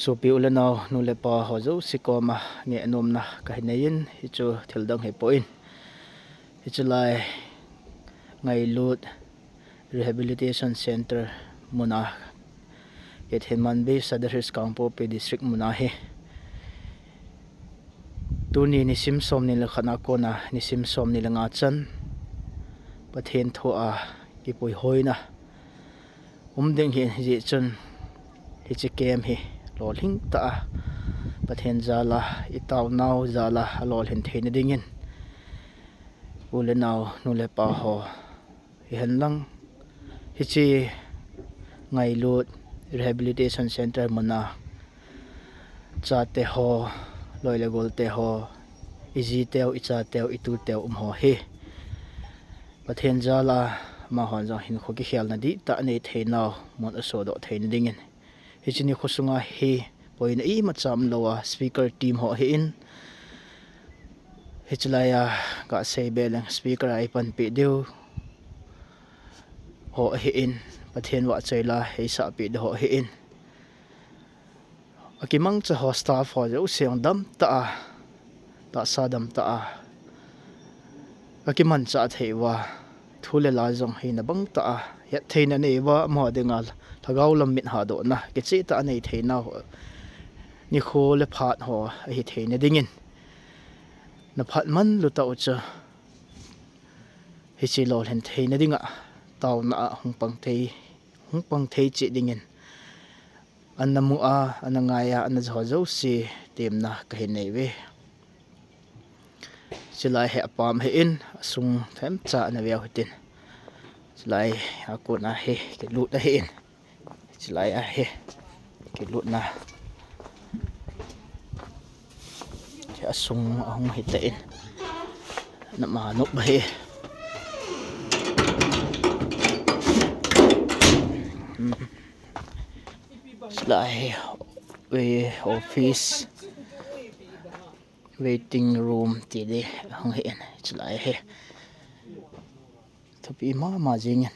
so pi ulanau nu le pa ho zo sikoma nge anom na ka hinein hi chu thildang he poin hi chu lai ngai lut rehabilitation center muna it hinman be sadahis kangpo pe district muna he tuni ni sim som ni la khana ko na ni sim som ni la nga chan pathen tho a ki poi hoina ding hi ji chun hi chi kem hi lol hing ta pathen zala itaw naw zala lol hin thein dingin ule naw nu le pa ho hi han lang hi chi ngai lut rehabilitation center muna cha te ho loi le gol te ho izi teo icha teo itu teo ho he pathen zala ma hon jong hin kho ki khial na di ta nei theinaw mon aso do thein dingin hi chini khosunga he poin e ma cham lowa speaker team ho he in hichlaya ka sei beleng speaker ai pan pi deu ho he in pathen wa chaila he sa pi de ho he in akimang cha ho staff ho jo seong dam ta sa dam ta akiman cha theiwa thule la jong hi na bang ta ya theina nei wa mo de ngal thagau lam mit ha do na ke chi ta nei theina ni kho le phat ho hi theina dingin na phat man lu ta ucha hi chi lol hen theina dinga taw na hung pang thei chi dingin annamu a anangaya an zo zo si tem na ka he nei we silai he apam he in sung them cha na weu hitin silai aku na he ke lut na he in silai a he ke lut na cha sung ahung he te in na ma nok ba he silai we office waiting room ti de hong he chlai he thopi ma jing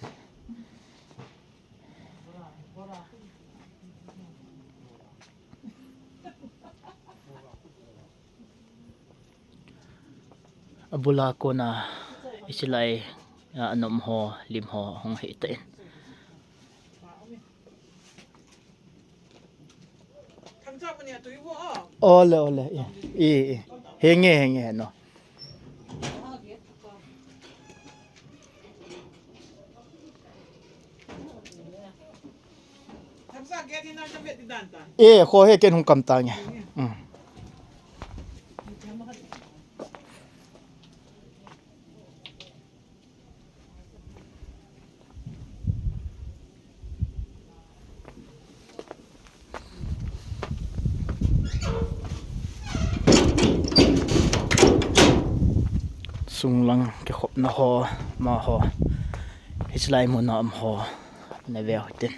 abula ko na isilai anom ho lim ho hong he te ole e henge no kho he ken hung kam ta nya sung lang ke khop na ho ma ho hislai mo na am ho na ve hoten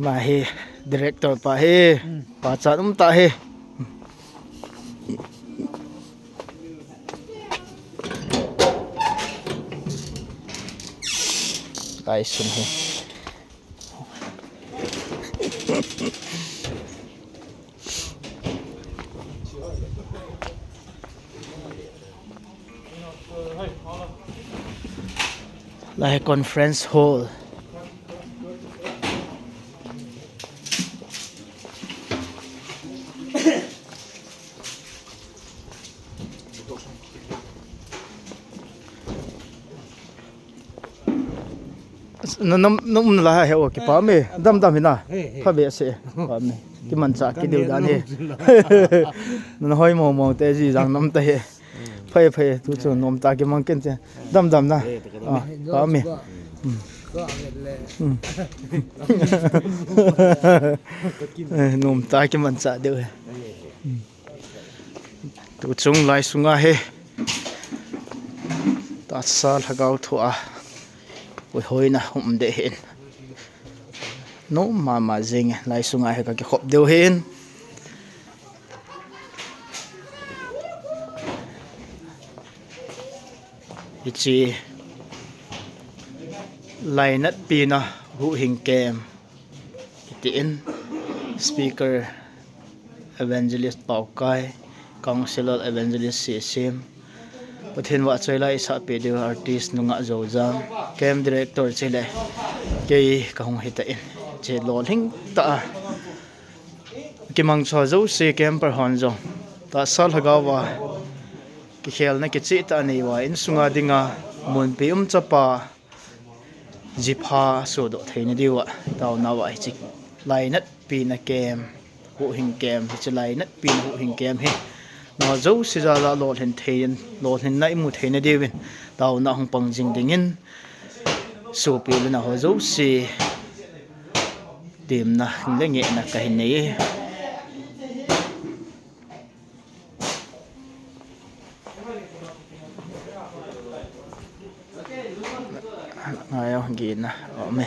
ma he director pa he pa cha ta he kai sung he like conference hall num la he o ki pa me dam hina pha be se pa me ki man cha ki deu dan he na hoi mo te ji jang nam ta he phai tu chu nom ta ki mang ken che dam na pa me nom ta ki man cha deu he tu chung lai sunga he ta sal hagau thu a oi hoina de hen no ma jing lai sunga he ka ki khop deu hen ichi lainat pina hu hing kem kitin speaker evangelist paukai counselor evangelist sim pathin wa choila isa pedio artist nunga zojam kem director chile ke kahung hita in che lol hing ta kimang cho zo se kem par hon zo ta sal hagawa ki khel na ki chi ta nei wa in sunga dinga mun pe chapa jipha so do theina diwa taw na wa chi lainat pina kem hu hing kem chi lainat pin hu hing kem he no zo si za la lol hen thein lol hen nai mu theina diwin taw na hong pang jing dingin so pe na ho zo si tim na nge na ka hin nei ayo gina ome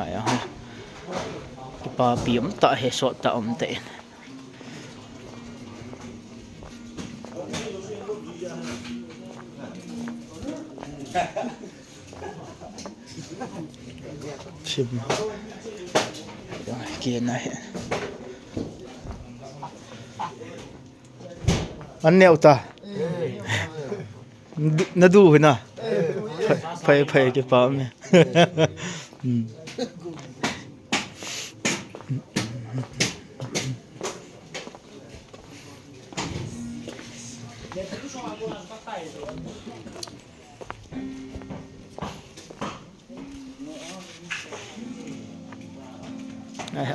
ayo ha pa pium ta he so ta te chim gina he anh neo ta nó đủ hả na phải cái pháo này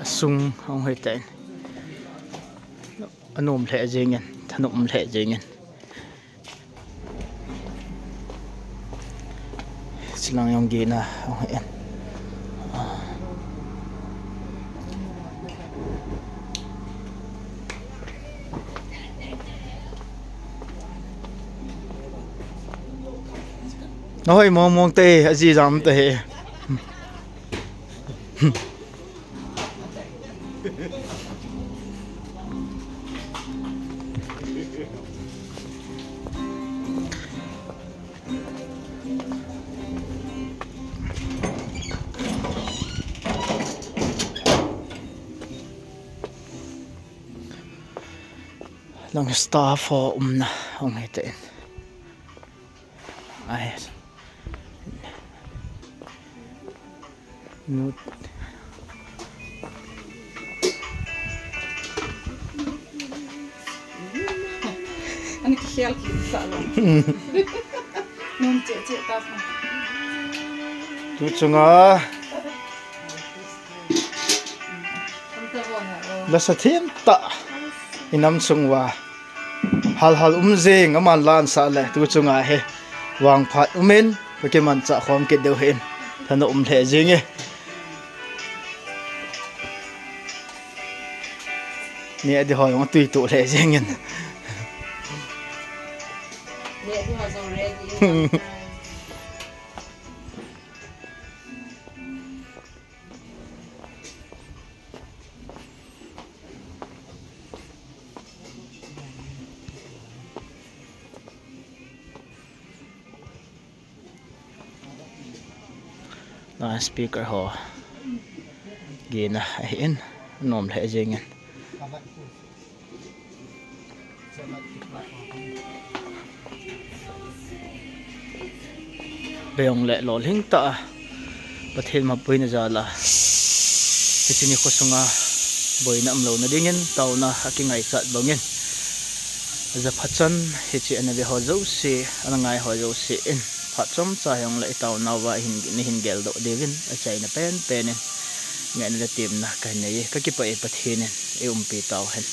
sung không hơi tệ anh ôm thẻ gì nghe thân ôm thẻ gì nghe silang yung gina okay nói mong tê gì dám tê lang staff ho na ang hitin ay nut anh khéo kỹ sợ lắm nôm chị ta tu chunga la sa thêm ta inam sungwa hal umzeng aman lan sa le tu chunga he wang phat umen pakeman cha khom ke deu hen thano the jinge ni adi hoi ngom tui tu le jingen ni adi hoi so ready na speaker ho gina in nom le jingen beong le lol hing ta pathen ma puina jala chini khosunga boina amlo na dingin tawna hakingai chat bongin za phachan hichi anabe ho zo si anangai ho zo si in phachom cha yong le taw nawa hin gel do devin a chaina pen ngai na tim na kai nei ka ki pa e pathin e umpi taw hen